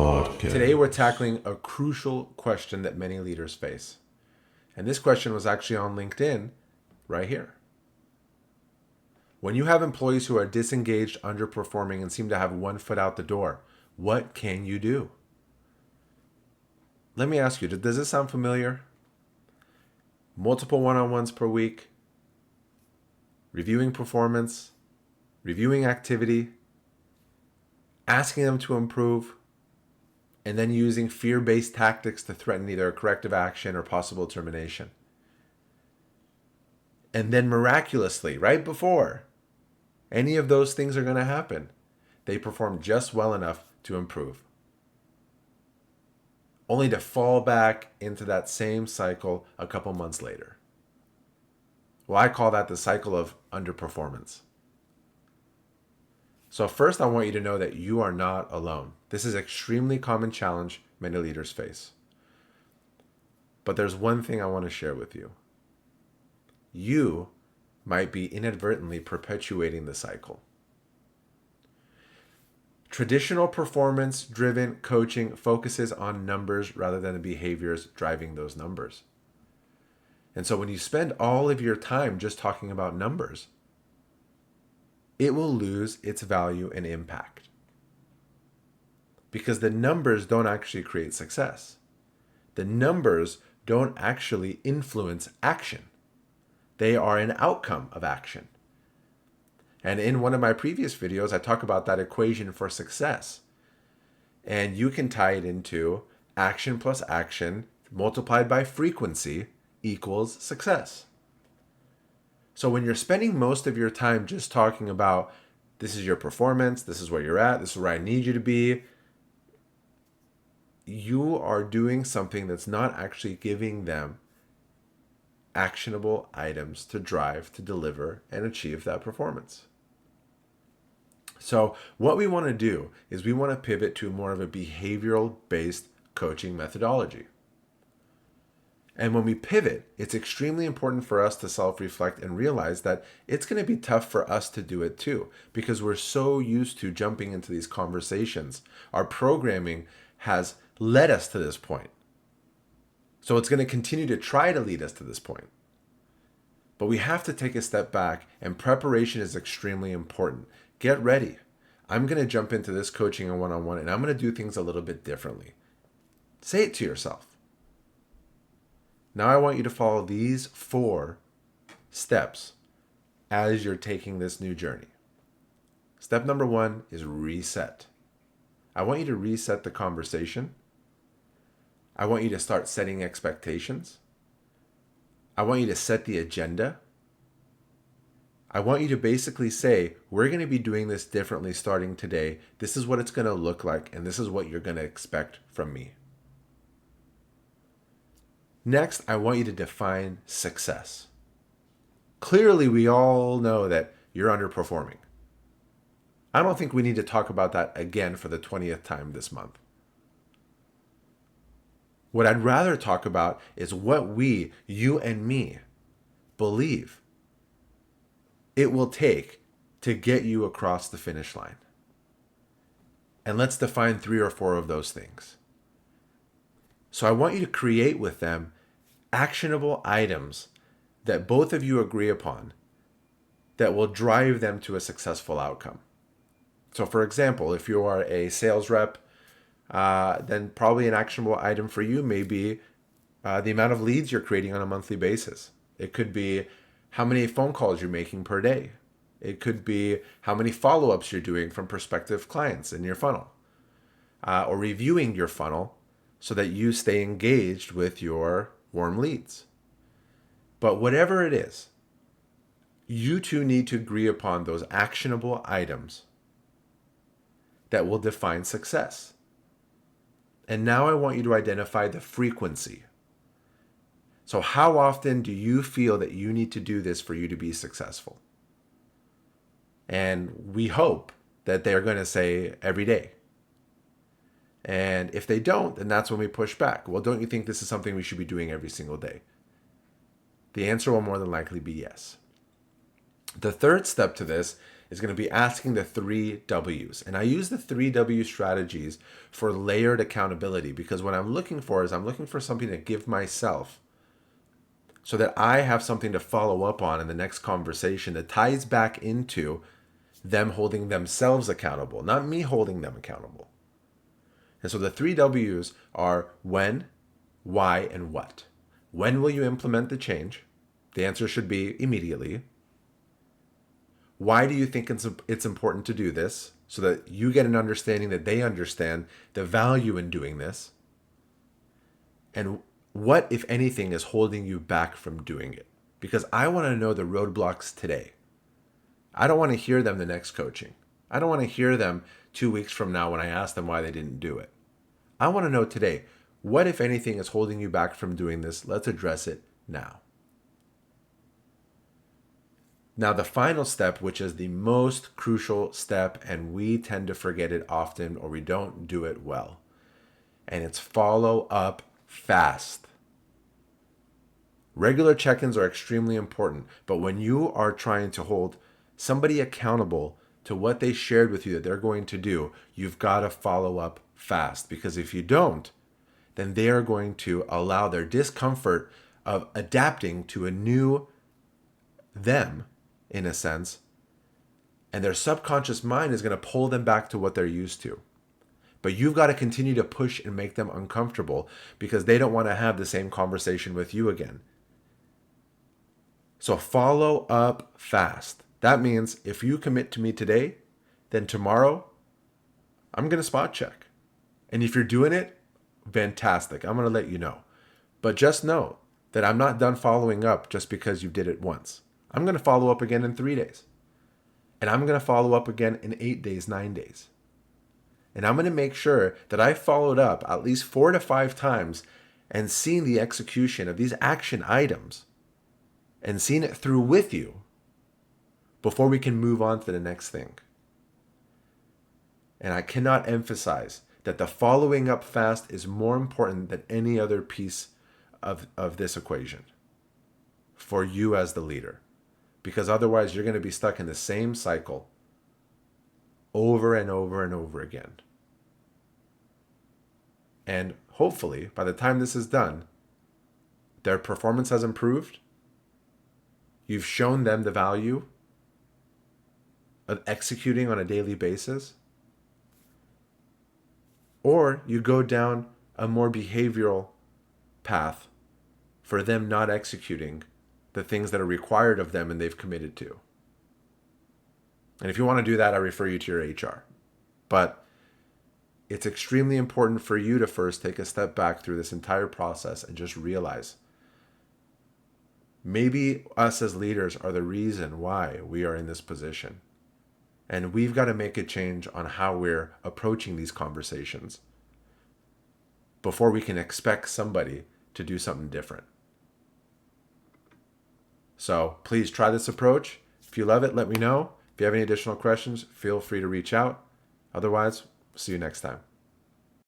Podcast. Today we're tackling a crucial question that many leaders face. And this question was actually on LinkedIn right here. When you have employees who are disengaged, underperforming, and seem to have one foot out the door, what can you do? Let me ask you, does this sound familiar? Multiple one-on-ones per week, reviewing performance, reviewing activity, asking them to improve, and then using fear-based tactics to threaten either a corrective action or possible termination. And then miraculously, right before any of those things are going to happen, they perform just well enough to improve, only to fall back into that same cycle a couple months later. Well, I call that the cycle of underperformance. So first, I want you to know that you are not alone. This is an extremely common challenge many leaders face. But there's one thing I want to share with you. You might be inadvertently perpetuating the cycle. Traditional performance-driven coaching focuses on numbers rather than the behaviors driving those numbers. And so when you spend all of your time just talking about numbers, it will lose its value and impact. Because the numbers don't actually create success. The numbers don't actually influence action. They are an outcome of action. And in one of my previous videos, I talk about that equation for success. And you can tie it into action plus action multiplied by frequency equals success. So when you're spending most of your time just talking about this is your performance, this is where you're at, this is where I need you to be, you are doing something that's not actually giving them actionable items to drive, to deliver, and achieve that performance. So what we want to do is we want to pivot to more of a behavioral-based coaching methodology. And when we pivot, it's extremely important for us to self-reflect and realize that it's going to be tough for us to do it too, because we're so used to jumping into these conversations. Our programming has led us to this point. So it's going to continue to try to lead us to this point. But we have to take a step back, and preparation is extremely important. Get ready. I'm going to jump into this coaching and one-on-one, and I'm going to do things a little bit differently. Say it to yourself. Now I want you to follow these 4 steps as you're taking this new journey. Step number 1 is reset. I want you to reset the conversation. I want you to start setting expectations. I want you to set the agenda. I want you to basically say, we're going to be doing this differently starting today. This is what it's going to look like, and this is what you're going to expect from me. Next, I want you to define success. Clearly, we all know that you're underperforming. I don't think we need to talk about that again for the 20th time this month. What I'd rather talk about is what we, you and me, believe it will take to get you across the finish line. And let's define 3 or 4 of those things. So I want you to create with them actionable items that both of you agree upon that will drive them to a successful outcome. So for example, if you are a sales rep, then probably an actionable item for you may be the amount of leads you're creating on a monthly basis. It could be how many phone calls you're making per day. It could be how many follow-ups you're doing from prospective clients in your funnel, or reviewing your funnel so that you stay engaged with your warm leads. But whatever it is, you two need to agree upon those actionable items that will define success. And now I want you to identify the frequency. So how often do you feel that you need to do this for you to be successful? And we hope that they're going to say every day. And if they don't, then that's when we push back. Well, don't you think this is something we should be doing every single day? The answer will more than likely be yes. The third step to this is going to be asking the 3 W's. And I use the 3 W strategies for layered accountability, because what I'm looking for is I'm looking for something to give myself so that I have something to follow up on in the next conversation that ties back into them holding themselves accountable, not me holding them accountable. And so the 3 W's are when, why, and what. When will you implement the change? The answer should be immediately. Why do you think it's important to do this? So that you get an understanding that they understand the value in doing this. And what, if anything, is holding you back from doing it? Because I want to know the roadblocks today. I don't want to hear them the next coaching. I don't want to hear them 2 weeks from now when I ask them why they didn't do it. I want to know today, what, if anything, is holding you back from doing this? Let's address it now. Now, the final step, which is the most crucial step, and we tend to forget it often or we don't do it well, and it's follow up fast. Regular check-ins are extremely important, but when you are trying to hold somebody accountable to what they shared with you that they're going to do, you've got to follow up fast, because if you don't, then they are going to allow their discomfort of adapting to a new them, in a sense, and their subconscious mind is going to pull them back to what they're used to. But you've got to continue to push and make them uncomfortable, because they don't want to have the same conversation with you again. So follow up fast. That means if you commit to me today, then tomorrow I'm going to spot check. And if you're doing it, fantastic. I'm going to let you know. But just know that I'm not done following up just because you did it once. I'm going to follow up again in 3 days. And I'm going to follow up again in 8 days, 9 days. And I'm going to make sure that I followed up at least 4 to 5 times and seen the execution of these action items and seen it through with you before we can move on to the next thing. And I cannot emphasize that the following up fast is more important than any other piece of this equation for you as the leader. Because otherwise you're going to be stuck in the same cycle over and over and over again. And hopefully, by the time this is done, their performance has improved. You've shown them the value of executing on a daily basis. Or you go down a more behavioral path for them not executing the things that are required of them and they've committed to. And if you want to do that, I refer you to your HR. But it's extremely important for you to first take a step back through this entire process and just realize maybe us as leaders are the reason why we are in this position. And we've got to make a change on how we're approaching these conversations before we can expect somebody to do something different. So please try this approach. If you love it, let me know. If you have any additional questions, feel free to reach out. Otherwise, see you next time.